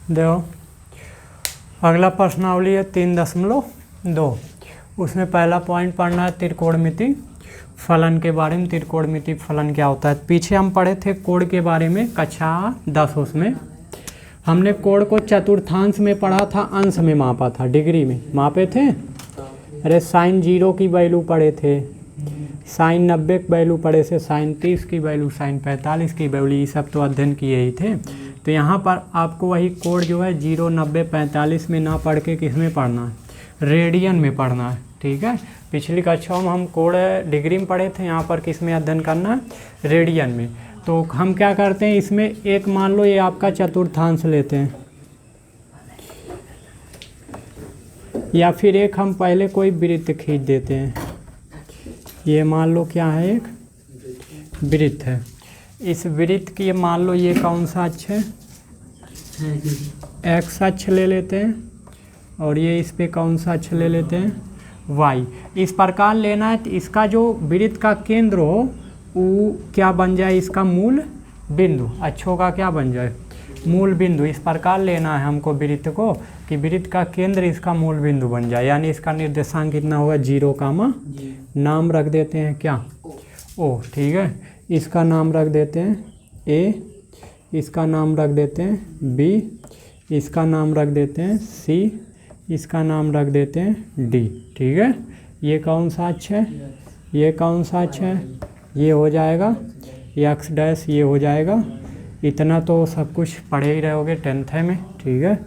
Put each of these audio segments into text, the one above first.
देखो अगला प्रश्नावली है 3.2। उसमें पहला पॉइंट पढ़ना है त्रिकोणमिति फलन के बारे में। त्रिकोणमिति फलन क्या होता है? पीछे हम पढ़े थे कोण के बारे में कक्षा 10। उसमें हमने कोण को चतुर्थांश में पढ़ा था, अंश में मापा था, डिग्री में मापे थे। अरे साइन 0 की वैल्यू पढ़े थे, साइन 90 की वैल्यू पढ़े थे, साइन 30 की वैल्यू, साइन 45 की वैल्यू, ये सब तो अध्ययन किए ही थे। तो यहाँ पर आपको वही कोण जो है 0, 90, 45 में ना पढ़ के किस में पढ़ना है? रेडियन में पढ़ना है। ठीक है, पिछली कक्षाओं में हम कोण डिग्री में पढ़े थे, यहाँ पर किस में अध्ययन करना है? रेडियन में। तो हम क्या करते हैं इसमें, एक मान लो ये आपका चतुर्थांश लेते हैं, या फिर एक हम पहले कोई वृत्त खींच देते हैं। ये मान लो क्या है, एक वृत्त है। इस वृत्त की मान लो ये कौन सा अक्ष है? एक्स अक्ष ले लेते हैं, और ये इस पे कौन सा अक्ष ले लेते हैं? वाई। इस प्रकार लेना है। तो इसका जो वृत्त का केंद्र हो वो क्या बन जाए? इसका मूल बिंदु। अक्षों का क्या बन जाए? मूल बिंदु। इस प्रकार लेना है हमको वृत्त को कि वृत्त का केंद्र इसका मूल बिंदु बन जाए, यानी इसका निर्देशांक कितना होगा? 0, नाम रख देते हैं क्या? ओ। ठीक है, इसका नाम रख देते हैं ए, इसका नाम रख देते हैं बी, इसका नाम रख देते हैं सी, इसका नाम रख देते हैं डी। ठीक है, ये कौन सा अक्ष है? ये कौन सा अक्ष है? ये हो जाएगा एक्स डैश, ये हो जाएगा। इतना तो सब कुछ पढ़े ही रहोगे 10th में। ठीक है,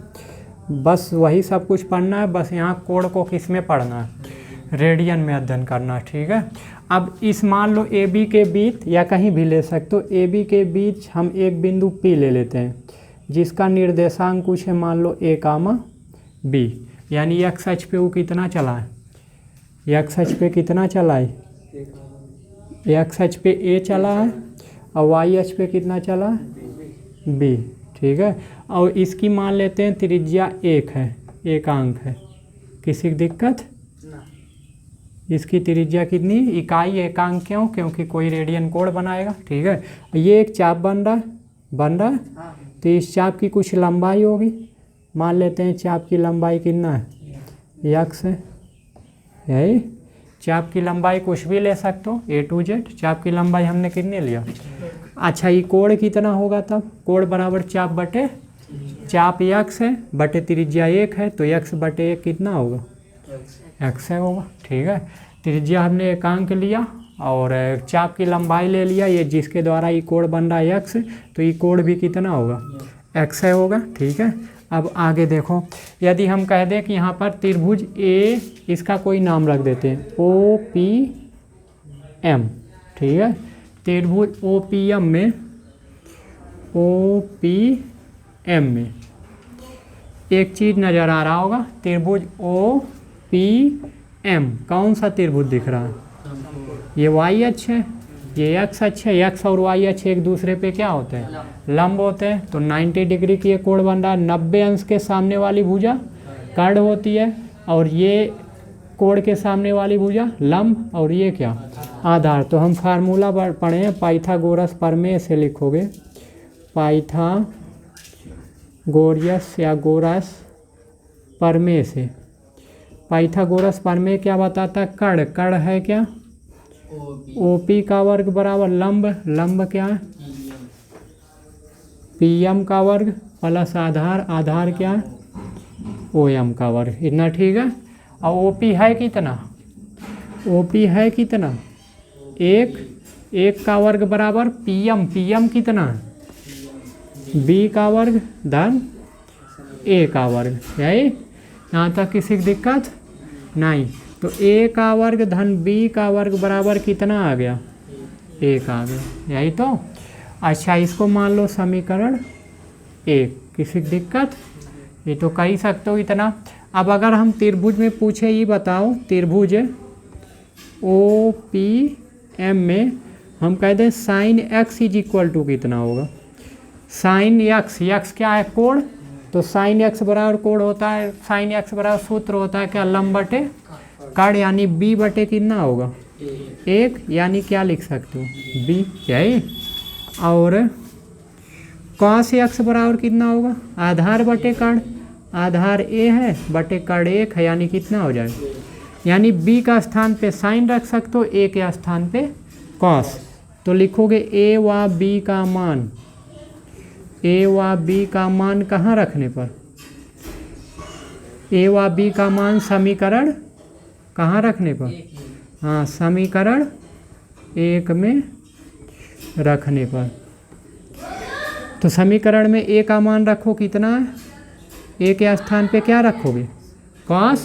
बस वही सब कुछ पढ़ना है। बस यहाँ कोण को किस में पढ़ना है? रेडियन में अध्ययन करना है। ठीक है, अब इस मान लो ए बी के बीच, या कहीं भी ले सकते हो, ए बी के बीच हम एक बिंदु पी ले लेते हैं जिसका निर्देशांक कुछ है, मान लो ए, बी, यानी एक्स अक्ष पे वो कितना चला है? एक्स अक्ष पे कितना चला है? एक्स अक्ष पे ए चला है, और वाई अक्ष पे कितना चला है? बी। ठीक है, और इसकी मान लेते हैं त्रिज्या 1 है, एकांक है। किसी की दिक्कत? इसकी त्रिज्या कितनी? इकाई एकांक। क्यों? क्योंकि कोई रेडियन कोण बनाएगा। ठीक है, ये एक चाप बन रहा है। तो इस चाप की कुछ लंबाई होगी, मान लेते हैं चाप की लंबाई कितना है? एक्स है। यही चाप की लंबाई कुछ भी ले सकते हो, A to Z। चाप की लंबाई हमने कितने लिया? अच्छा, ये कोण कितना होगा तब? कोण बराबर चाप बटे, चाप एक्स है बटे त्रिज्या 1 है, तो एक्स बटे 1 कितना होगा? एक्स है होगा। ठीक है, त्रिज्या हमने एकांक लिया और चाप की लंबाई ले लिया, ये जिसके द्वारा ये कोण बन रहा है एक्स, तो ये कोण भी कितना होगा? एक्स है होगा। ठीक है, अब आगे देखो, यदि हम कह दें कि यहाँ पर त्रिभुज ए, इसका कोई नाम रख देते हैं ओ पी एम। ठीक है, त्रिभुज ओ पी एम में, ओ पी एम में एक चीज़ नज़र आ रहा होगा, त्रिभुज ओ पी एम। कौन सा त्रिभुज दिख रहा है? ये वाई अक्ष है, ये एक्स अक्ष है। एक्स और वाई अक्ष एक दूसरे पे क्या होते हैं? लंब होते हैं। तो 90 डिग्री की ये कोण बन रहा है। 90 अंश के सामने वाली भुजा कर्ण होती है, और ये कोण के सामने वाली भुजा लंब, और ये क्या? आधार। तो हम फार्मूला पढ़े हैं, पाइथागोरस प्रमेय से लिखोगे, पाइथागोरस या गोरस प्रमेय से। पाइथागोरस प्रमेय क्या बताता है? कर्ण है क्या? ओपी का वर्ग बराबर लंब, लंब क्या है? पीएम का वर्ग प्लस आधार, आधार क्या है? ओएम का वर्ग। इतना ठीक है। और ओपी है कितना? ओपी है कितना? 1 का वर्ग बराबर पीएम, पीएम कितना है? बी का वर्ग धन ए का वर्ग। यही, यहाँ तक किसी की दिक्कत नहीं? तो ए का वर्ग धन बी का वर्ग बराबर कितना आ गया? 1 आ गया। यही तो। अच्छा, इसको मान लो समीकरण 1। किसी की दिक्कत? ये तो कर ही सकते हो इतना। अब अगर हम त्रिभुज में पूछे, ये बताओ त्रिभुज ओ पी एम में हम कह दें sine x is equal to कितना होगा? साइन एक्स, एक्स क्या है? कोण। तो साइन एक्स बराबर कोण होता है, साइन एक्स बराबर सूत्र होता है क्या? लंब बटे कर्ण, यानी बी बटे कितना होगा? 1, यानी क्या लिख सकते हो? बी। यही। और cos x बराबर कितना होगा, आधार बटे कर्ण, आधार a है बटे कर्ण 1 है, यानी कितना हो जाएगा, यानी b का स्थान पे साइन रख सकते हो, a के स्थान पे cos। तो लिखोगे a व b का मान, a व b का मान कहाँ रखने पर, a व b का मान समीकरण कहाँ रखने पर, हाँ समीकरण 1 में रखने पर। तो समीकरण में a का मान रखो कितना है, a के स्थान पे क्या रखोगे, cos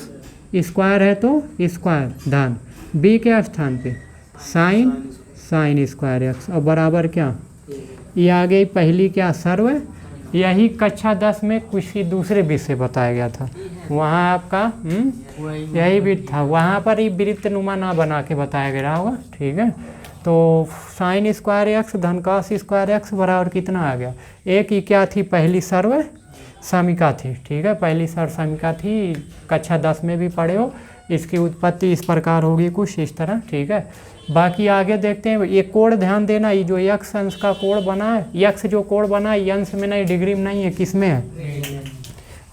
स्क्वायर है तो स्क्वायर धन, b के स्थान पे साइन स्क्वायर x, और बराबर क्या, ये आ गई पहली क्या सर्व। यही कक्षा 10 में किसी दूसरे विषय बताया गया था, वहाँ आपका यही भी था, वहाँ पर ही वृत्त नुमा ना बना के बताया गया होगा, ठीक है। तो साइन स्क्वायर एक्स धन cos स्क्वायर एक्स बराबर कितना आ गया, एक ही क्या थी, पहली सर्व समीका थी, ठीक है, पहली सर्व समीका थी, कक्षा 10 में भी पढ़े हो। इसकी उत्पत्ति इस प्रकार होगी कुछ इस तरह, ठीक है। बाकी आगे देखते हैं, ये कोण ध्यान देना, ये जो यक्ष अंश का कोण बना है, यक्ष जो कोण बना है अंश में नहीं डिग्री में नहीं है, किस में है,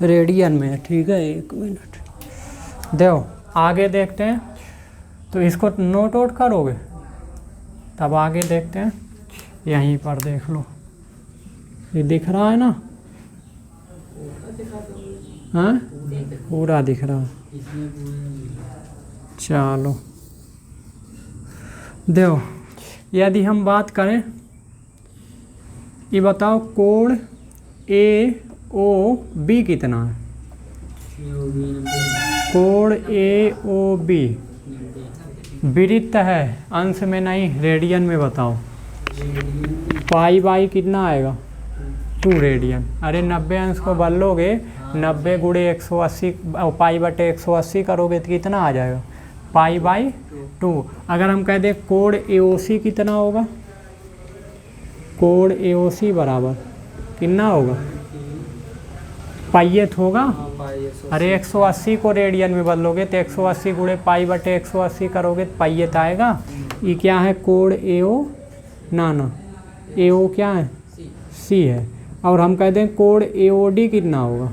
रेडियन में है, ठीक है। 1 मिनट देखो आगे देखते हैं, तो इसको नोट आउट करोगे तब आगे देखते हैं। यहीं पर देख लो, ये दिख रहा है ना, हाँ पूरा दिख रहा है, चलो देखो यदि हम बात करें, ये बताओ कोण ए ओ बी कितना है, कोण ए ओ बी वृत्त है, अंश में नहीं रेडियन में बताओ, पाई बाई कितना आएगा 2 रेडियन। अरे 90 अंश को बदलोगे, 90 गुणे 180 पाई बटे 180 करोगे तो कितना आ जाएगा, पाई बाई 2। अगर हम कह दें कोण AOC कितना होगा, कोण AOC बराबर कितना होगा, पाइयत होगा। अरे 180 को रेडियन में बदलोगे तो 180 गुणे पाई बटे 180 करोगे तो पाइयत आएगा। ये क्या है, कोण AO ना AO क्या है, C है। और हम कह दें कोण AOD कितना होगा,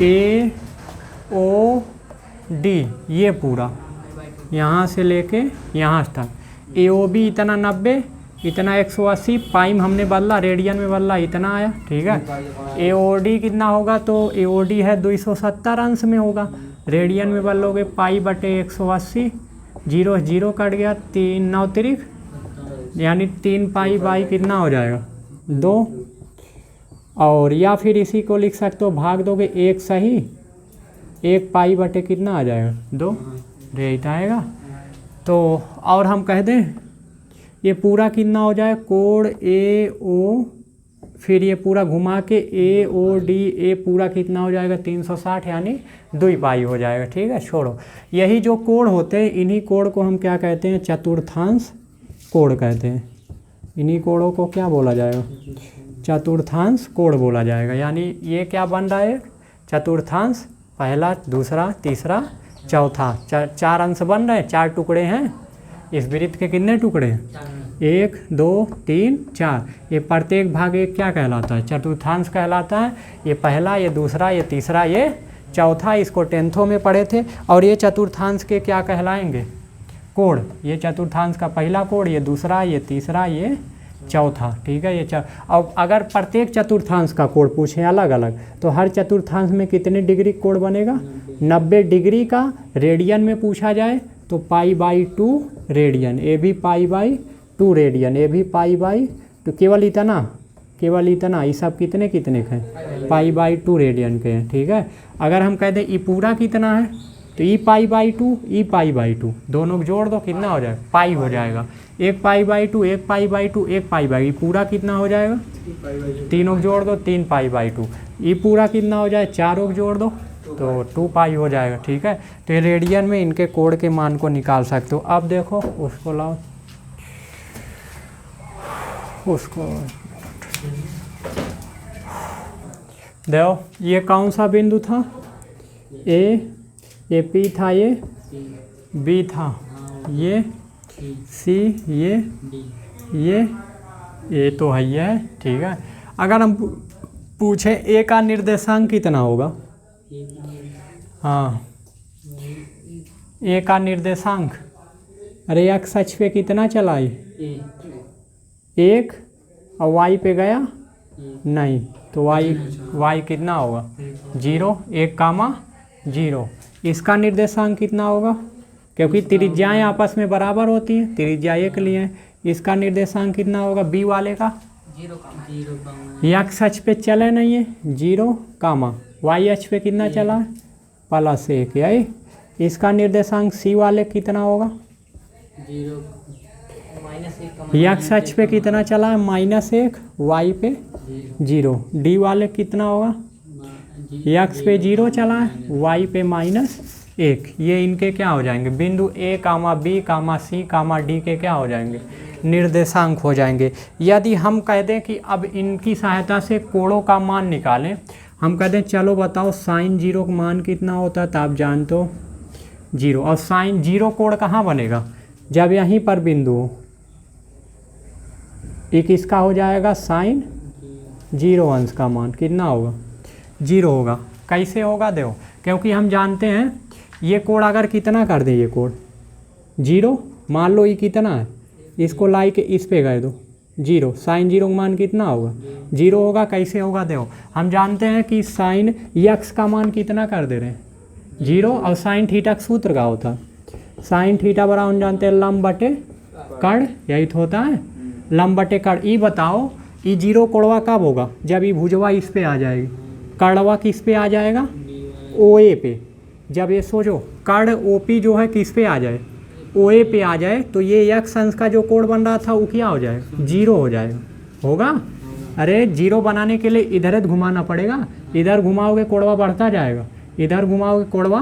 AOD ये पूरा यहाँ से लेके यहाँ तक, AOB इतना 90, इतना 180, पाइम हमने बदला रेडियन में बदला, इतना आया, ठीक है। AOD कितना होगा, तो AOD है 270 अंश में होगा, रेडियन में बदलोगे पाई बटे 180, 0 0 कट गया, 3 9 तिरिक, यानी 3 पाई बाई कितना हो जाएगा 2। और या फिर इसी को लिख सकते हो, भाग दोगे 1 सही 1 पाई बटे कितना आ जाएगा 2, रेट आएगा। तो और हम कह दें ये पूरा कितना हो जाए, कोण AO, फिर ये पूरा घुमा के AOD, ए पूरा कितना हो जाएगा 360, यानी 2 पाई हो जाएगा, ठीक है। छोड़ो, यही जो कोण होते हैं इन्हीं कोण को हम क्या कहते हैं, चतुर्थांश कोण कहते हैं। इन्हीं कोणों को क्या बोला जाएगा, चतुर्थांश कोण बोला जाएगा। यानी ये क्या बन रहा है, चतुर्थांश, पहला दूसरा तीसरा चौथा, 4 अंश बन रहे हैं, 4 टुकड़े हैं। इस वृत्त के कितने टुकड़े हैं, 1 2 3 4, ये प्रत्येक भाग एक क्या कहलाता है, चतुर्थांश कहलाता है। ये पहला, ये दूसरा, ये तीसरा, ये चौथा, इसको 10th में पढ़े थे। और ये चतुर्थांश के क्या कहलाएंगे, कोण। ये चतुर्थांश का पहला कोण, ये दूसरा, ये तीसरा, ये चौथा, ठीक है। ये अब अगर प्रत्येक चतुर्थांश का कोण पूछें अलग अलग, तो हर चतुर्थांश में कितने डिग्री कोण बनेगा, 90 डिग्री का। रेडियन में पूछा जाए तो पाई बाई 2 रेडियन, ए भी पाई बाई 2 रेडियन, ए भी पाई बाई, तो केवल इतना, ये सब कितने कितने के हैं, पाई बाई 2 रेडियन के हैं, ठीक है। अगर हम कह दें ई पूरा कितना है, तो ई pi by 2, E pi by 2, दोनों को जोड़ दो कितना हो जाएगा, पाई हो जाएगा। 1 pi by 2, 1 pi by 2, 1 pi by, पूरा कितना हो जाएगा, तीनों को जोड़ दो 3 पाई बाई 2, ई पूरा कितना हो जाए, 4 को जोड़ दो तो 2 पाई हो जाएगा, ठीक है। तो ये रेडियन में इनके कोण के मान को निकाल सकते हो। अब देखो उसको लाओ, उसको देखो, ये कौन सा बिंदु था, ये P था, ये B था, ये C, ये तो है, ये है, ठीक है। अगर हम पूछे ए का निर्देशांक कितना होगा, हाँ ए का निर्देशांक, अरे एक्स अक्ष पे कितना चला है 1 और वाई पे गया नहीं, तो वाई कितना होगा 0, 1, 0। इसका निर्देशांक कितना होगा, क्योंकि त्रिज्याएं आपस में बराबर होती हैं, त्रिज्या 1 लिए, इसका निर्देशांक कितना होगा बी वाले का 0, एक्स अक्ष पे चले नहीं है 0, वाई अक्ष पे कितना चला है +1, यही इसका निर्देशांक सी वाले कितना होगा 0, एक्स अक्ष पे कितना चला है -1, वाई पे 0, डी वाले कितना होगा एक्स पे 0 चला है, वाई पे -1। ये इनके क्या हो जाएंगे बिंदु ए, बी, सी, डी के क्या हो जाएंगे निर्देशांक हो जाएंगे। यदि हम कह दें कि अब इनकी सहायता से कोणों का मान निकालें, हम कह दें चलो बताओ sin 0 का मान कितना होता है, तो आप जानते हो 0, और sin 0 कोण कहाँ बनेगा जब यहीं पर बिंदु हो, एक इसका हो जाएगा sin 0 अंश का मान कितना होगा 0 होगा। कैसे होगा देखो, क्योंकि हम जानते हैं ये कोण अगर कितना कर दे, ये कोण 0, मान लो ये कितना है, इसको लाई के इस पे गए दो 0, sin 0 का मान कितना होगा 0 होगा। कैसे होगा देखो, हम जानते हैं कि sin x का मान कितना कर दे रहे हैं 0, और sin थीटा का सूत्र का होता है sin थीटा बराबर हम जानते हैं लंब बटे कर्ण, यही तो होता है लंब बटे कर्ण। ये बताओ ये 0 कोणवा कब होगा जब ये भुजवा इस पे आ जाएगी, कर्णवा किस पे आ जाएगा OA पे, जब ये सोचो कर्ण OP जो है किस पे आ जाए OA पे आ जाए, तो ये x अंश का जो कोण बन रहा था वो क्या हो जाएगा 0 हो जाएगा, होगा। अरे 0 बनाने के लिए इधर घुमाना पड़ेगा, इधर घुमाओगे कोणवा बढ़ता जाएगा, इधर घुमाओगे कोणवा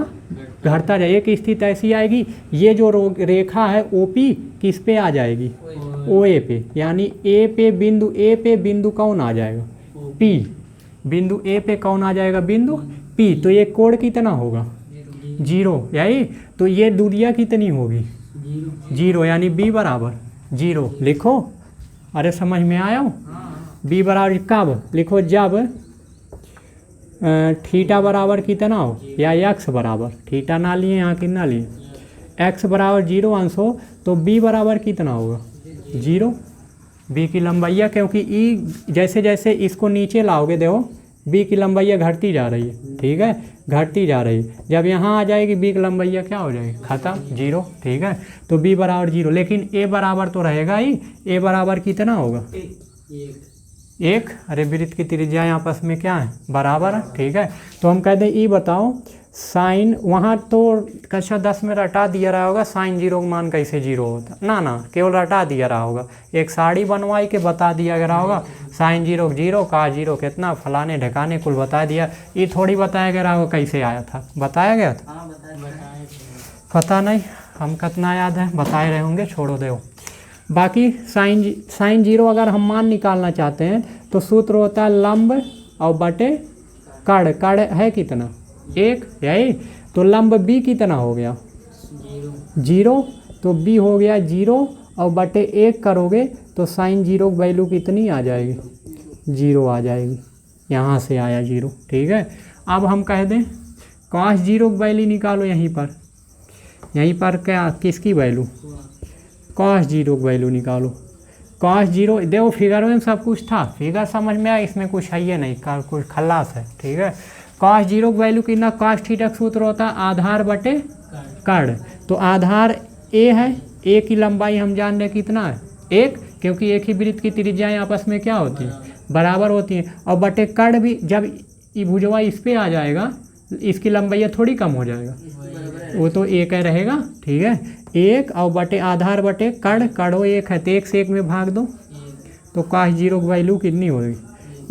घटता जाए। एक स्थिति ऐसी आएगी ये जो रेखा है OP किस पे आ जाएगी OA पे, यानी A पे बिंदु कौन आ जाएगा P, बिंदु A पे कौन आ जाएगा बिंदु P, तो ये कोण कितना होगा 0, यही तो ये दूरियां कितनी होगी 0, यानी B बराबर 0 लिखो। अरे समझ में आया हो, B बराबर कब लिखो जब थीटा बराबर कितना हो, या x बराबर, थीटा ना लिए यहाँ कितना लिए x बराबर 0 अंश हो, तो B बराबर कितना होगा 0, B की लंबाइया, क्योंकि E जैसे जैसे इसको नीचे लाओगे देखो B की लंबाइया घटती जा रही है, ठीक है घटती जा रही है, जब यहाँ आ जाएगी B की लंबाइया क्या हो जाएगी खत्म 0, ठीक है तो B बराबर 0, लेकिन A बराबर तो रहेगा ही, A बराबर कितना होगा 1, अरे वृत्त की त्रिज्याएं आपस में क्या है बराबर है, ठीक है। तो हम कहते हैं ये बताओ साइन, वहाँ तो कक्षा 10 में रटा दिया रहा होगा sin 0 का मान कैसे 0 होता, ना केवल रटा दिया रहा होगा, एक साड़ी बनवाई के बता दिया गया होगा sin 0 0 का 0 कितना फलाने ढकाने कुल बता दिया, ये थोड़ी बताया गया होगा कैसे आया था, बताया गया था पता नहीं हम कितना याद है, बताए रहे होंगे छोड़ो दो। बाकी sin 0 अगर हम मान निकालना चाहते हैं तो सूत्र होता है लंब और बटे कर्ण है कितना 1, यही तो लंब B कितना हो गया 0, तो B हो गया 0 और बटे 1 करोगे तो sin 0 की वैल्यू कितनी आ जाएगी 0 आ जाएगी, यहाँ से आया 0, ठीक है। अब हम कह दें cos 0 की वैल्यू निकालो, यहीं पर क्या किसकी वैल्यू cos 0 की वैल्यू निकालो, cos 0 देखो फिगर में सब कुछ था, फिगर समझ में आया, इसमें कुछ है ये नहीं कुछ खल्लास है, ठीक है। cos 0 की वैल्यू कितना, cos थीटा का सूत्र होता है आधार बटे कर्ण, तो आधार A है, A की लंबाई हम जान रहे कितना है 1, क्योंकि एक ही वृत्त की त्रिज्याएं आपस में क्या होती हैं बराबर होती हैं, और बटे कर्ण भी जब ये भुजवा इस पे आ जाएगा इसकी लंबाई थोड़ी कम हो जाएगा, वो तो 1 है रहेगा, ठीक है 1 और बटे आधार बटे कर्ण 1 है, तो 1 से 1 में भाग दो, तो cos 0 की वैल्यू कितनी होगी,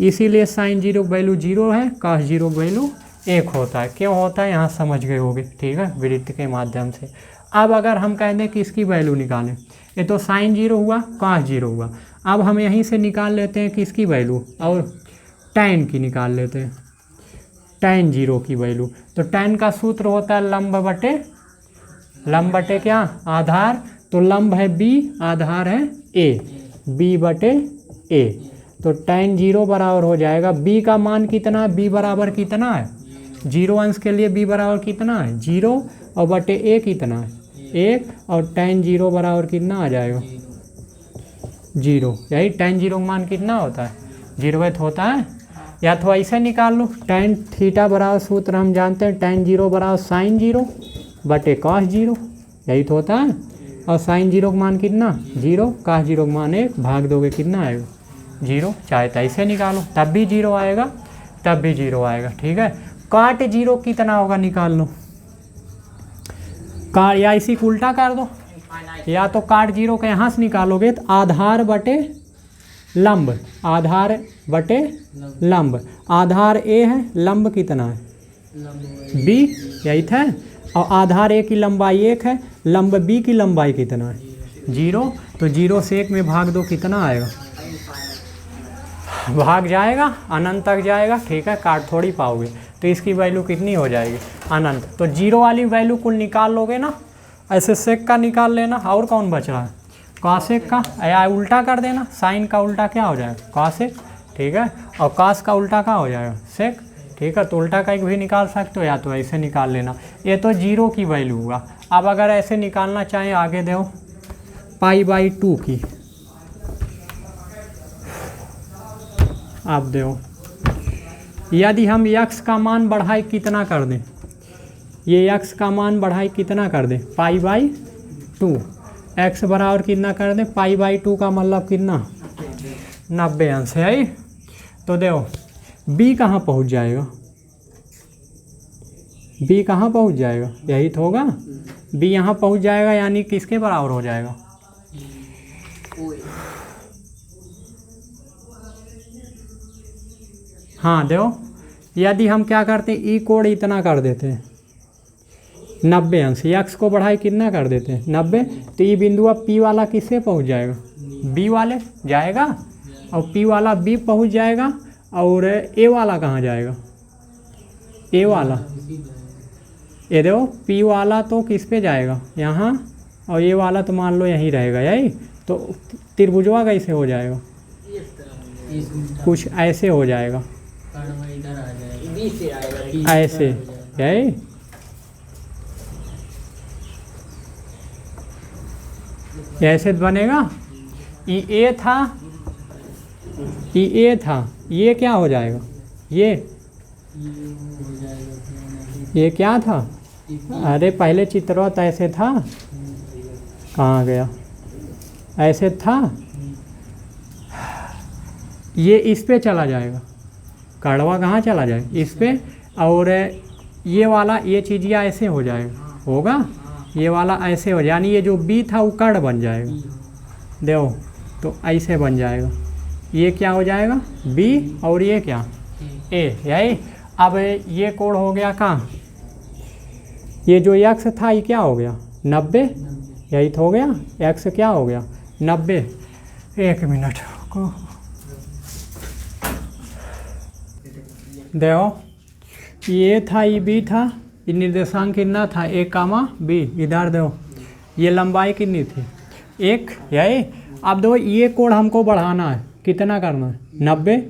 इसीलिए sin 0 की वैल्यू 0 है, cos 0 की वैल्यू 1 होता है। क्यों होता है यहाँ समझ गए होगे, ठीक है वृत्त के माध्यम से। अब अगर हम कह दें कि इसकी वैल्यू निकालें, ये तो sin 0 हुआ cos 0 हुआ, अब हम यहीं से निकाल लेते हैं किसकी वैल्यू, और tan की निकाल लेते हैं, tan 0 की वैल्यू, तो tan का सूत्र होता है लंब बटे क्या आधार, तो लंब है B, आधार है A, B बटे A, तो tan 0 बराबर हो जाएगा b का मान कितना है, b बराबर कितना है 0 अंश के लिए b बराबर कितना है 0 और बटे a कितना है 1 और tan 0 बराबर कितना आ जाएगा 0। यही tan 0 का मान कितना होता है 0 होता है। या तो ऐसे निकाल लो tan थीटा बराबर सूत्र हम जानते हैं tan 0 बराबर sin 0 बटे cos 0, यही तो होता है। और sin 0 का मान कितना 0, cos 0 का मान 1, भाग दोगे कितना आएगा 0। चाहे तो ऐसे निकालो तब भी 0 आएगा, तब भी 0 आएगा। ठीक है, काट 0 कितना होगा निकाल लो, काट या इसी को उल्टा कर दो, या तो काट 0 का यहाँ से निकालोगे तो आधार बटे लंब, आधार बटे लंब, आधार a है, लंब कितना है b, यही था। और आधार a की लंबाई 1 है, लंब b की लंबाई कितना है 0। तो 0 से 1 में भाग दो कितना आएगा, भाग जाएगा अनंत तक जाएगा। ठीक है, काट थोड़ी पाओगे, तो इसकी वैल्यू कितनी हो जाएगी अनंत। तो 0 वाली वैल्यू कुल निकाल लोगे ना, ऐसे सेक का निकाल लेना। और कौन बच रहा है कॉसेक का, या उल्टा कर देना, साइन का उल्टा क्या हो जाएगा कॉसेक। ठीक है, और कॉस का उल्टा क्या हो जाएगा सेक। ठीक है, तो उल्टा का एक भी निकाल सकते हो, या तो ऐसे निकाल लेना। ये तो 0 की वैल्यू हुआ। अब अगर ऐसे निकालना चाहें आगे दो π/2 की, आप दो यदि हम x का मान बढ़ाए कितना कर दें, ये x का मान बढ़ाए कितना कर दें π/2, x बराबर कितना कर दें π/2 का मतलब कितना 90 अंश है। तो देखो b कहाँ पहुँच जाएगा, b कहाँ पहुँच जाएगा, यही तो होगा b यहाँ पहुँच जाएगा, यानी किसके बराबर हो जाएगा हाँ देखो, यदि हम क्या करते हैं ई कोण इतना कर देते हैं 90 अंश, x को बढ़ाए कितना कर देते हैं 90, तो ये बिंदु अब p वाला किससे पहुंच जाएगा b वाले जाएगा, और p वाला b पहुंच जाएगा, और a वाला कहाँ जाएगा a वाला, ये देखो p वाला तो किस पे जाएगा यहाँ, और a वाला तो मान लो यहीं रहेगा यही। तो त्रिभुजवा कैसे हो जाएगा, कुछ ऐसे हो जाएगा, ऐसे यही। ऐसे बनेगा, ये था, ये था, ये क्या हो जाएगा, ये क्या था, अरे पहले चित्र तो ऐसे था, कहाँ गया, ऐसे था, ये इस पे चला जाएगा, कड़वा कहाँ चला जाएगा इस पे, और ये वाला ये चीज़ ऐसे हो जाएगा, होगा ये वाला ऐसे हो, यानी ये जो बी था वो कड़ बन जाएगा, देखो तो ऐसे बन जाएगा, ये क्या हो जाएगा बी, और ये क्या ए, यही। अब ये कोण हो गया कहाँ, ये जो एक्स था ये क्या हो गया 90, यही तो हो गया, एक्स क्या हो गया 90। एक मिनट को देखो, ये था ये बी था, ये निर्देशांक कितना था a, b, इधर दो ये लंबाई कितनी थी 1, यही। अब दो ये कोण हमको बढ़ाना है, कितना करना है 90,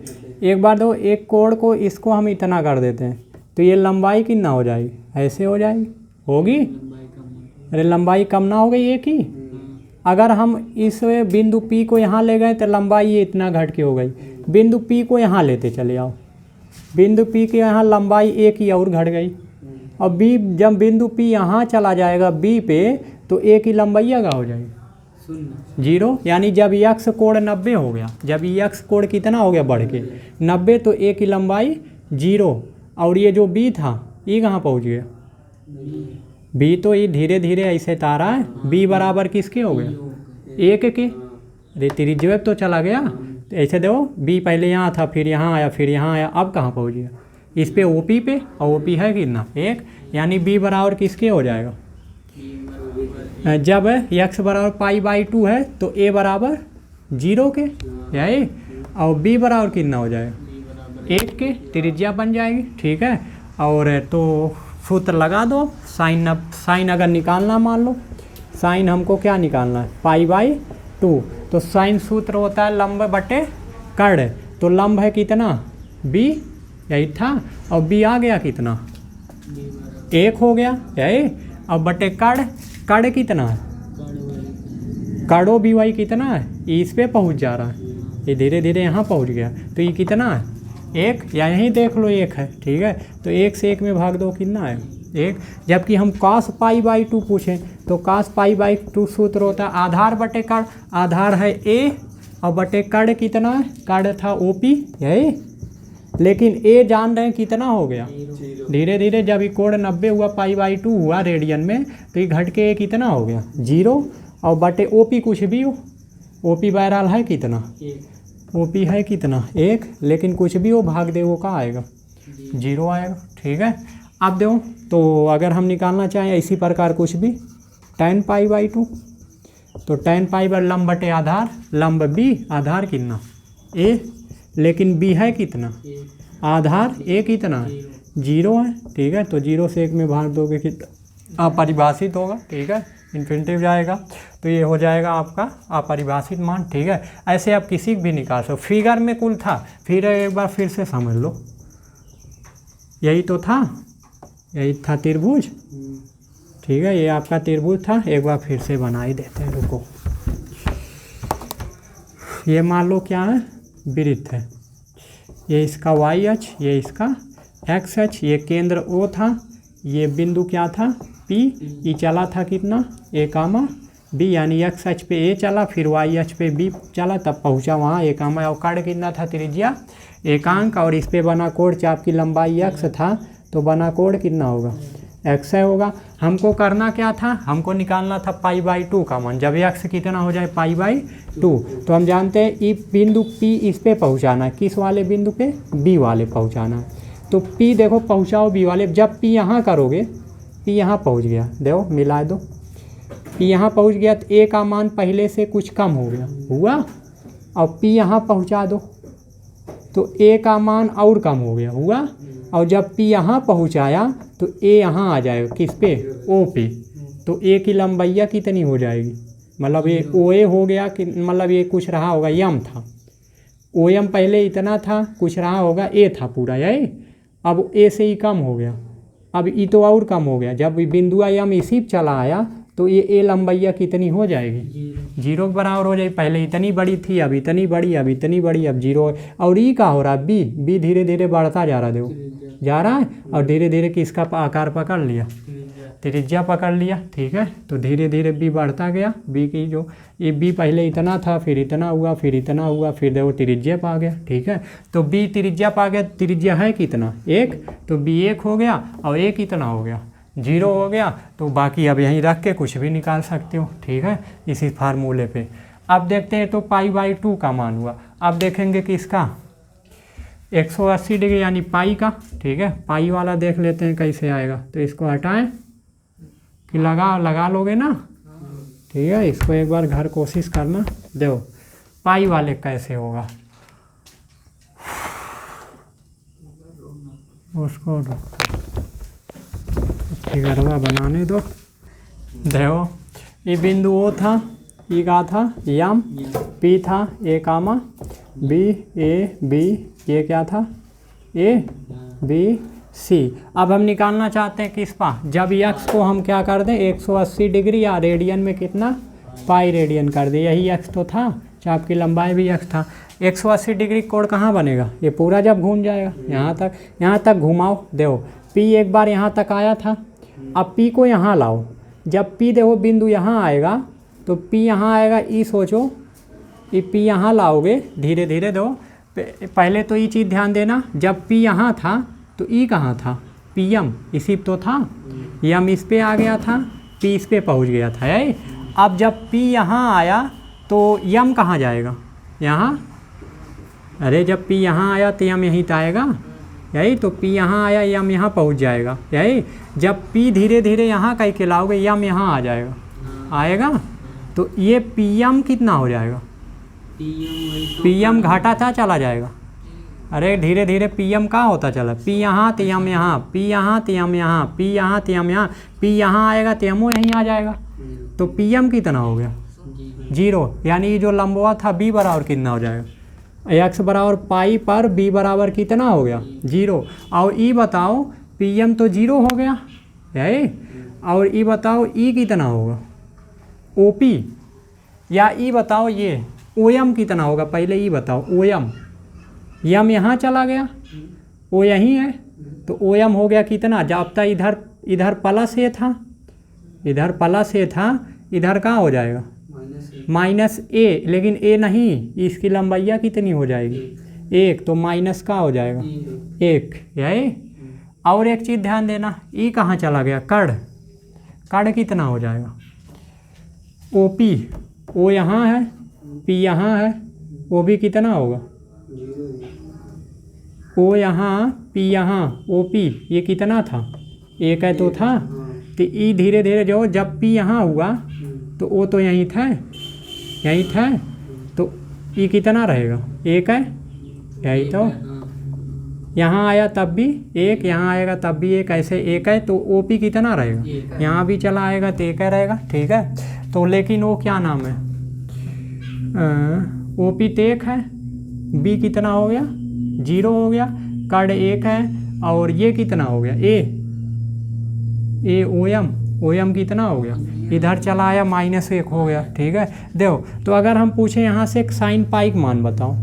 एक बार दो एक कोण को इसको हम इतना कर देते हैं, तो ये लंबाई कितना हो जाएगी, ऐसे हो जाएगी, होगी, अरे लंबाई कम ना हो गई एक ही। अगर हम इस बिंदु P को यहाँ ले गए तो लंबाई ये इतना घट के हो गई, बिंदु P को यहाँ लेते चले आओ, बिंदु P के यहाँ लंबाई एक ही और घट गई, और B जब बिंदु P यहाँ चला जाएगा B पे, तो A की लंबाई क्या हो जाएगी 0, यानी जब x कोण 90 हो गया, जब x कोण कितना हो गया बढ़ के 90, तो A की लंबाई 0, और ये जो B था ये कहाँ पहुँच गया B, तो ये धीरे धीरे ऐसे तारा है, B बराबर किसके हो गया 1 के, अरे त्रिज्या तो चला गया, तो ऐसे देखो B पहले यहाँ था, फिर यहाँ आया, फिर यहाँ आया, अब कहाँ पहुँच गया इस पे OP पे, और OP है कितना 1, यानी B बराबर किसके हो जाएगा, जब x बराबर π/2 है तो a बराबर 0 के, यही, और b बराबर कितना हो जाएगा 1 के, त्रिज्या बन जाएगी। ठीक है, और तो सूत्र लगा दो, साइन अगर निकालना, मान लो साइन हमको क्या निकालना है π/2, तो साइन सूत्र होता है लंब बटे कड़, तो लंब है कितना बी, यही था, और बी आ गया कितना 1 हो गया यही। अब बटे कड़, कड़ कितना है, कड़ो बी वाई कितना है, इस पे पहुंच जा रहा है, ये धीरे धीरे यहाँ पहुंच गया, तो ये कितना है 1, या यहीं देख लो 1 है, ठीक है। तो 1 से 1 में भाग दो कितना है 1। जबकि हम cos π/2 पूछें तो cos π/2 सूत्र होता है आधार बटे कड़, आधार है a और बटे कड़ कितना है, कड़ था OP यही, लेकिन a जान रहे हैं कितना हो गया, धीरे धीरे जब ये कोण 90 हुआ π/2 हुआ रेडियन में, तो ये घट के a कितना हो गया 0, और बटे OP कुछ भी हो, OP बहरहाल है कितना, OP है कितना 1, लेकिन कुछ भी हो भाग दे वो का आएगा 0 आएगा, ठीक है। अब दो, तो अगर हम निकालना चाहें इसी प्रकार कुछ भी tan π/2, तो tan π पर लंब बटे आधार, लंब b, आधार कितना a, लेकिन b है कितना आधार a कितना है 0 है, ठीक है। तो 0 से 1 में भाग दोगे कितना अपरिभाषित होगा, ठीक है, इन्फिनिटिव जाएगा, तो ये हो जाएगा आपका अपरिभाषित मान, ठीक है। ऐसे आप किसी भी निकाल सकते, फिगर में कुल था, फिर एक बार फिर से समझ लो, यही तो था, यही था त्रिभुज, ठीक है, ये आपका त्रिभुज था, एक बार फिर से बना ही देते हैं, रुको। ये मान लो क्या है वृत्त है, ये इसका y अक्ष, ये इसका x अक्ष, ये केंद्र O था, ये बिंदु क्या था P, ये चला था कितना a, B, यानी x अक्ष पे a चला, फिर y अक्ष पे B चला, तब पहुंचा वहाँ a, और कड़ कितना था त्रिज्या एकांक, और इस पे बना कोण, चाप की लंबाई x था, तो बना कोण कितना होगा x होगा। हमको करना क्या था, हमको निकालना था π/2 का मान, जब x कितना हो जाए π/2, तो हम जानते हैं ये बिंदु P इस पे पहुंचाना है, किस वाले बिंदु पे B वाले पहुंचाना है, तो P देखो पहुंचाओ B वाले, जब P यहाँ करोगे, P यहाँ पहुँच गया, देखो मिला दो, P यहाँ पहुँच गया तो A का मान पहले से कुछ कम हो गया हुआ, और P यहाँ पहुँचा दो तो A का मान और कम हो गया हुआ, और जब P यहाँ पहुँचाया तो A यहाँ आ जाएगा किस पे O पे, तो A की लंबाइया कितनी हो जाएगी, मतलब ये OA हो गया कि मतलब ये कुछ रहा होगा यम था, OM पहले इतना था, कुछ रहा होगा A था पूरा यही, अब A से ही कम हो गया, अब ई तो और कम हो गया, जब बिंदु यम इसी चला आया तो ये A लंबाइया कितनी हो जाएगी 0 के बराबर हो जाएगी, पहले इतनी बड़ी थी, अब इतनी बड़ी, अब इतनी बड़ी, अब 0, और ई का हो रहा है B धीरे धीरे बढ़ता जा रहा, देखो जा रहा है, और धीरे धीरे किसका आकार पकड़ लिया, त्रिज्या पकड़ लिया, ठीक है। तो धीरे धीरे B बढ़ता गया, B की जो ये B पहले इतना था, फिर इतना हुआ, फिर इतना हुआ, फिर देखो त्रिज्या पा गया, ठीक है। तो B त्रिज्या पा गया, त्रिज्या है कितना 1, तो B 1 हो गया, और A कितना हो गया 0 हो गया, तो बाकी अब यहीं रख के कुछ भी निकाल सकते हो, ठीक है, इसी फार्मूले पे। अब देखते हैं, तो π/2 का मान हुआ, अब देखेंगे कि इसका 180 डिग्री यानी पाई का, ठीक है, पाई वाला देख लेते हैं कैसे आएगा, तो इसको हटाएं कि लगा लोगे ना, ठीक है, इसको एक बार घर कोशिश करना, देखो पाई वाले कैसे होगा, उसको फिगरवा बनाने दो। देखो ये बिंदु O था, ई का था यम, P था A, B A B, ये क्या था A B C। अब हम निकालना चाहते हैं किस पा, जब x को हम क्या कर दें 180 डिग्री, या रेडियन में कितना पाई रेडियन कर दे, यही x तो था, चाप की लंबाई भी x था, 180 डिग्री कोण कहाँ बनेगा, ये पूरा जब घूम जाएगा यहाँ तक घुमाओ, देखो P एक बार यहाँ तक आया था, अब P को यहाँ लाओ, जब P देखो बिंदु यहाँ आएगा तो P यहाँ आएगा, ई सोचो ये P यहाँ लाओगे धीरे धीरे, दो पहले तो ये चीज़ ध्यान देना, जब P यहाँ था तो ई कहाँ था PM, इसी तो था, यम इस पे आ गया था, P इस पे पहुँच गया था यही। अब जब P यहाँ आया तो यम कहाँ जाएगा यहाँ, अरे जब P यहाँ आया तो यम यहीं तो आएगा यही, तो P यहाँ आया, यम यहाँ पहुँच जाएगा यही। जब P धीरे धीरे यहाँ कहीं के लाओगे, यम यहाँ आ जाएगा आएगा, तो ये PM कितना हो जाएगा, PM घाटा था चला जाएगा, अरे धीरे धीरे PM कहाँ होता चला, P यहाँ तो यम यहाँ, P यहाँ तो यम यहाँ, P यहाँ तो यम यहाँ, P यहाँ आएगा तो यमो यहीं आ जाएगा, तो PM कितना हो गया 0, यानी जो लंबवा था B बराबर कितना हो जाएगा, एक्स बराबर पाई पर बी बराबर कितना हो गया 0। और ई बताओ पी एम तो 0 हो गया है, और ई बताओ ई कितना होगा ओ पी, या ई बताओ ये ओ एम कितना होगा, पहले ई बताओ ओ एम, यम यहाँ चला गया ओ यहीं है तो ओ एम हो गया कितना, जब तक इधर इधर प्लस ए था, इधर प्लस ए था, इधर कहाँ हो जाएगा माइनस ए, लेकिन ए नहीं, इसकी लंबाइया कितनी हो जाएगी 1, तो माइनस का हो जाएगा 1 यही। और एक चीज़ ध्यान देना, ई कहाँ चला गया कड़, कड़ कितना हो जाएगा ओ पी, ओ यहाँ है पी यहाँ है, ओ भी कितना होगा ओ यहाँ पी यहाँ ओ पी, ये कितना था 1 है तो था, तो ई धीरे धीरे जो जब पी यहाँ हुआ तो ओ तो यहीं था, यहीं था, तो ई कितना रहेगा 1 है यही, तो यहाँ आया तब भी 1, यहाँ आएगा तब भी 1, ऐसे 1 है तो ओ पी कितना रहेगा, यहाँ भी चला आएगा तो 1 रहेगा, ठीक है। तो लेकिन वो क्या नाम है ओ पी तो 1 है, बी कितना हो गया 0 हो गया, कड़ 1 है, और ये कितना हो गया ए ओ एम कितना हो गया, इधर चला आया -1 हो गया, ठीक है। देखो तो अगर हम पूछें यहाँ से एक साइन पाई का मान बताओ,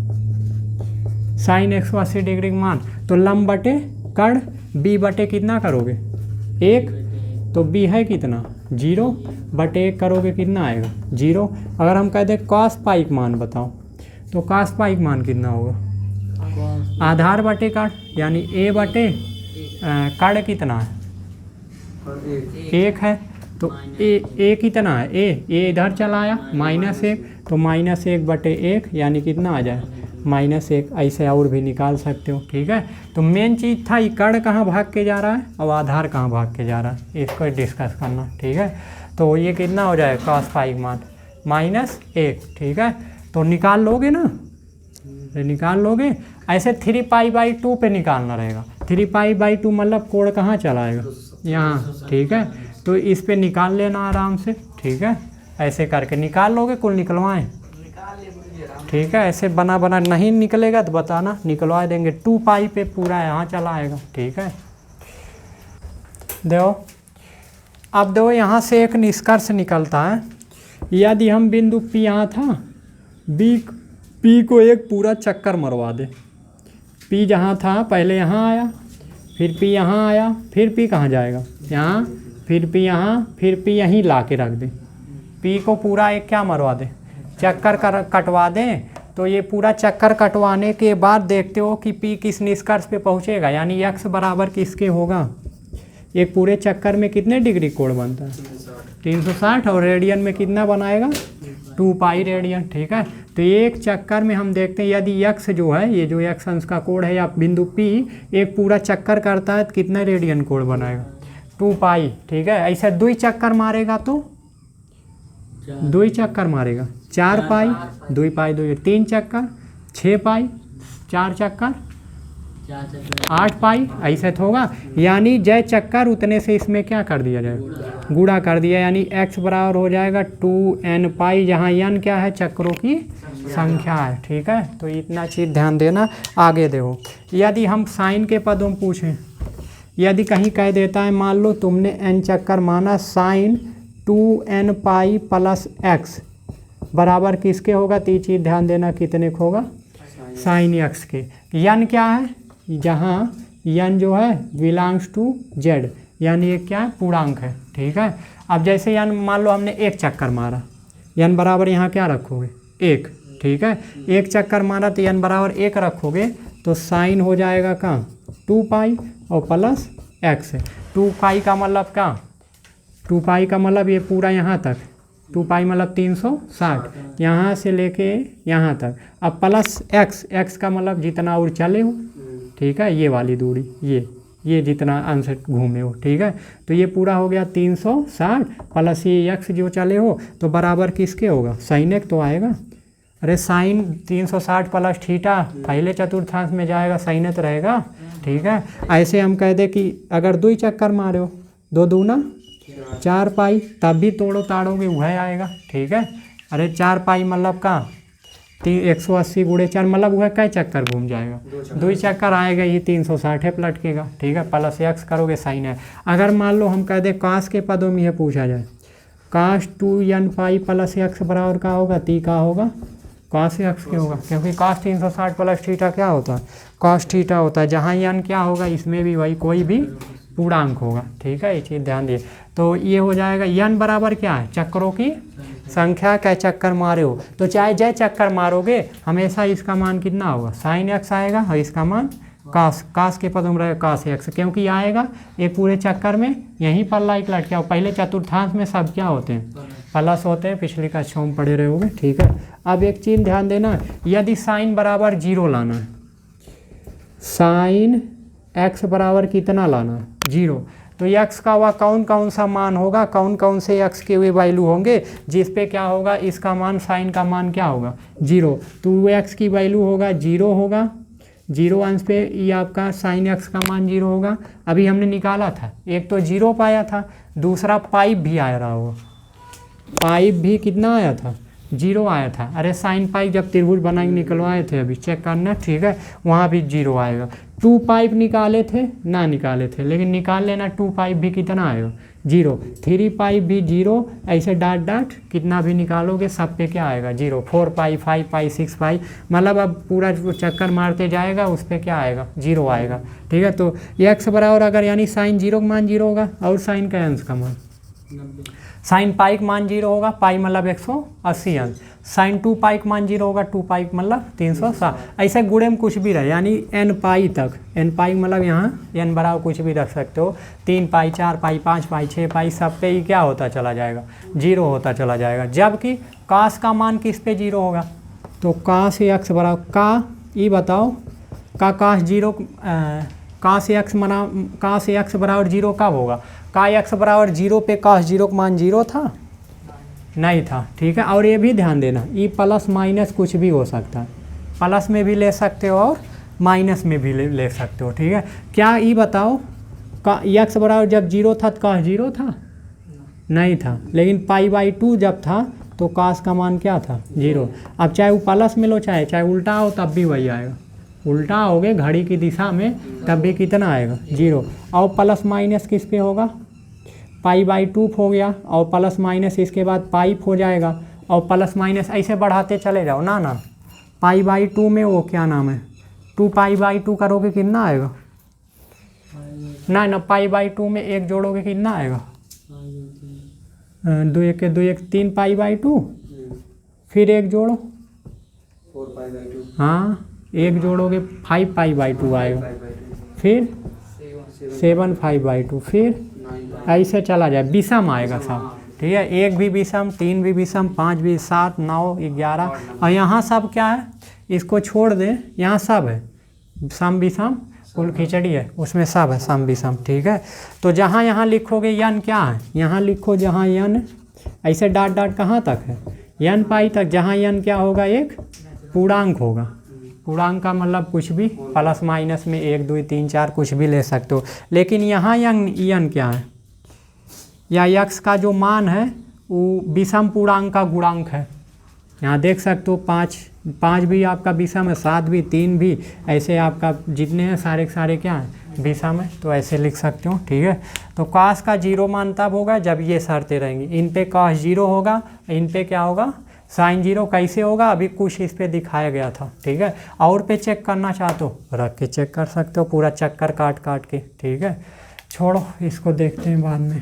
साइन 180 डिग्री का मान, तो लंब बटे कड़ बी बटे कितना करोगे 1, तो बी है कितना 0 बटे 1 करोगे कितना आएगा 0। अगर हम कह दें कॉस पाई का मान बताओ, तो कॉस पाई का मान कितना होगा, आधार बटे कड़, यानी ए बटे कड़ कितना है 1 है, तो ए कितना है ए इधर चला आया -1, तो -1 बटे 1 यानी कितना आ जाए -1, ऐसे और भी निकाल सकते हो, ठीक है। तो मेन चीज़ था ये कड़ कहाँ भाग के जा रहा है और आधार कहाँ भाग के जा रहा है, इसको डिस्कस करना, ठीक है। तो ये कितना हो जाए cos पाई मान -1, ठीक है। तो निकाल लोगे ना, निकाल लोगे, ऐसे 3π/2 पे निकालना रहेगा, 3π/2 मतलब कोण कहाँ चलाएगा यहाँ, ठीक है। तो इस पे निकाल लेना आराम से, ठीक है, ऐसे करके निकाल लोगे, कुल निकलवाएं, ठीक है। ऐसे बना बना नहीं निकलेगा तो बताना, निकलवा देंगे, 2π पे पूरा यहाँ चला आएगा, ठीक है। देखो अब देखो यहाँ से एक निष्कर्ष निकलता है, यदि हम बिंदु P यहाँ था, P को एक पूरा चक्कर मरवा दे, P जहाँ था पहले यहाँ आया, फिर P यहाँ आया, फिर P कहाँ जाएगा यहाँ, फिर P यहाँ, फिर P यहीं ला के रख दे, P को पूरा एक क्या मरवा दे चक्कर कटवा दें, तो ये पूरा चक्कर कटवाने के बाद देखते हो कि P किस निष्कर्ष पे पहुँचेगा, यानी x बराबर किसके होगा, एक पूरे चक्कर में कितने डिग्री कोण बनता है 360, और रेडियन में कितना बनाएगा 2π रेडियन, ठीक है। तो एक चक्कर में हम देखते हैं यदि x जो है, ये जो x अंश का कोण है या बिंदु P एक पूरा चक्कर करता है तो कितना रेडियन कोण बनाएगा 2π, ठीक है। ऐसा 2 चक्कर मारेगा तो 2 चक्कर मारेगा 4π, 2π 3 चक्कर 6π, 4 चक्कर 8π, ऐसे तो होगा, यानी जय चक्कर उतने से इसमें क्या कर दिया जाएगा गुणा कर दिया, यानी x बराबर हो जाएगा 2nπ, जहाँ n क्या है चक्रों की संख्या है, ठीक है। तो इतना चीज़ ध्यान देना। आगे देखो, यदि हम साइन के पदों में पूछें, यदि कहीं कह देता है मान लो तुमने n चक्कर माना, साइन 2nπ प्लस x बराबर किसके होगा, तो ये चीज़ ध्यान देना कितने को होगा साइन x के। n क्या है, जहाँ n जो है बिलोंग्स टू z, यानी ये क्या है पूर्णांक है, ठीक है। अब जैसे n मान लो हमने 1 चक्कर मारा, n बराबर यहाँ क्या रखोगे 1, ठीक है। 1 चक्कर मारा तो n बराबर 1 रखोगे, तो साइन हो जाएगा कहाँ 2π और प्लस x, 2π का मतलब क्या, 2π का मतलब ये पूरा यहाँ तक, 2π मतलब 360, यहाँ से लेके यहाँ तक, अब प्लस x का मतलब जितना और चले हो, ठीक है, ये वाली दूरी, ये जितना अंश घूमे हो, ठीक है। तो ये पूरा हो गया 360 प्लस ये x जो चले हो, तो बराबर किसके होगा साइन एक तो आएगा, अरे साइन 360 प्लस थीटा पहले चतुर्थांश में जाएगा, साइन तो रहेगा, ठीक है। ऐसे हम कह दे कि अगर 2 चक्कर मारे हो, 2 दूना 4π, तब भी तोड़ो ताड़ोगे वह आएगा, ठीक है। अरे 4π मतलब का 180 गुणे 4 मतलब वह कै चक्कर घूम जाएगा, 2 चक्कर आएगा, ये 360 पलटकेगा। ठीक है, प्लस एक्स करोगे साइन है। अगर मान लो हम कह दें कास के पदों में यह पूछा जाए, कास 2n पाई प्लस एक्स बराबर का होगा, ती का होगा कास एक्स के होगा, क्योंकि कास 360 प्लस थीटा क्या होता है, कास थीटा होता है। जहाँ n क्या होगा इसमें भी वही कोई भी पूर्णांक होगा। ठीक है, ये चीज़ ध्यान दिए। तो ये हो जाएगा n बराबर क्या है, चक्करों की संख्या, क्या चक्कर मारे हो। तो चाहे जय चक्कर मारोगे हमेशा इसका मान कितना होगा, साइन एक्स आएगा और इसका मान कास के पदों में रहेगा कास एक्स, क्योंकि आएगा एक पूरे चक्कर में यहीं पल्ला एक लटका। पहले चतुर्थांश में सब क्या होते हैं, प्लस होते हैं, पिछली कक्षाओं में पढ़े रहोगे। ठीक है, अब एक चीज़ ध्यान देना, यदि साइन बराबर 0 लाना है, साइन एक्स बराबर कितना लाना है 0, तो x का वह कौन कौन सा मान होगा, कौन कौन से x के वे वैल्यू होंगे जिस पे क्या होगा, इसका मान साइन का मान क्या होगा 0। तो x की वैल्यू होगा 0 होगा, 0 अंश पे ये आपका साइन x का मान 0 होगा। अभी हमने निकाला था, एक तो 0 पाया था, दूसरा पाइप भी आ रहा होगा, पाइप भी कितना आया था 0 आया था। अरे साइन पाइप जब त्रिभुज बना के निकलवाए थे, अभी चेक करना। ठीक है, वहाँ भी 0 आएगा। 2 पाइप निकाले थे ना निकाले थे, लेकिन निकाल लेना, 2 पाइप भी कितना आएगा 0, 3 पाइप भी 0, ऐसे डाट डाट कितना भी निकालोगे सब पे क्या आएगा 0, 4 पाई 5 पाई 6 पाई, मतलब अब पूरा जो चक्कर मारते जाएगा उस पर क्या आएगा 0 आएगा। ठीक है, तो x बराबर अगर यानी साइन 0 का मान 0 होगा और साइन का अंश का मान, साइन पाई का मान 0 होगा, पाई मतलब 180 अंश, साइन 2 पाई का मान 0 होगा, 2 पाई मतलब 360, ऐसे गुणे में कुछ भी रहे, यानी n पाई तक, n पाई मतलब यहाँ n बराबर कुछ भी रख सकते हो, 3 पाई 4 पाई 5 पाई 6 पाई, सब पे ही क्या होता चला जाएगा 0 होता चला जाएगा। जबकि कास का मान किस पे 0 होगा, तो कास x बराबर का, ये बताओ का कास 0, कास x बराबर 0 कब होगा, का x बराबर 0 पे कास 0 का मान 0 था नहीं था। ठीक है, और ये भी ध्यान देना, ये प्लस माइनस कुछ भी हो सकता है, प्लस में भी ले सकते हो और माइनस में भी ले सकते हो। ठीक है, क्या ये बताओ का x बराबर जब 0 था तो कास 0 था नहीं था, लेकिन पाई/2 जब था तो कास का मान क्या था 0। अब चाहे वो प्लस में लो चाहे उल्टा हो तब भी वही आएगा, उल्टा होगे घड़ी की दिशा में तब भी कितना आएगा 0। और प्लस माइनस किस पे होगा, पाई/2 हो गया, और प्लस माइनस इसके बाद पाइप हो जाएगा, और प्लस माइनस ऐसे बढ़ाते चले जाओ ना, पाई/2 में वो क्या नाम है 2 पाई/2 करोगे कितना आएगा ना, पाई/2 में 1 जोड़ोगे कितना आएगा 2 1 2 1 3 पाई/2, फिर 1 जोड़ो 4 पाई/2, हाँ 1 जोड़ोगे 5 पाई/2 आएगा, फिर 7 5/2, फिर ऐसे चला जाए, विषम आएगा सब। ठीक है, 1 भी विषम, 3 भी विषम, 5 भी, 7 9 11, और यहाँ सब क्या है, इसको छोड़ दे, यहाँ सब है सम विषम, कुल खिचड़ी है उसमें सब है सम विषम। ठीक है, तो जहाँ यहाँ लिखोगे n क्या है, यहाँ लिखो जहाँ n, ऐसे डाट डाट कहाँ तक है n पाई तक, जहाँ n क्या होगा एक पूर्णांक होगा, पूर्णांक का मतलब कुछ भी प्लस माइनस में 1 2 3 4 कुछ भी ले सकते हो। लेकिन यहाँ n क्या है, या x का जो मान है वो विषम पूर्णांक का गुणांक है। यहाँ देख सकते हो 5 भी आपका विषम है, 7 भी, 3 भी, ऐसे आपका जितने हैं सारे के सारे क्या हैं विषम है, तो ऐसे लिख सकते हो। ठीक है, तो कास का 0 मान तब होगा जब ये शर्तें रहेंगी, इन पे कास 0 होगा, इन पे क्या होगा साइन 0। कैसे होगा अभी कुछ इस पे दिखाया गया था। ठीक है, और पे चेक करना चाहते हो रख के चेक कर सकते हो, पूरा चक्कर काट के। ठीक है, छोड़ो इसको देखते हैं बाद में।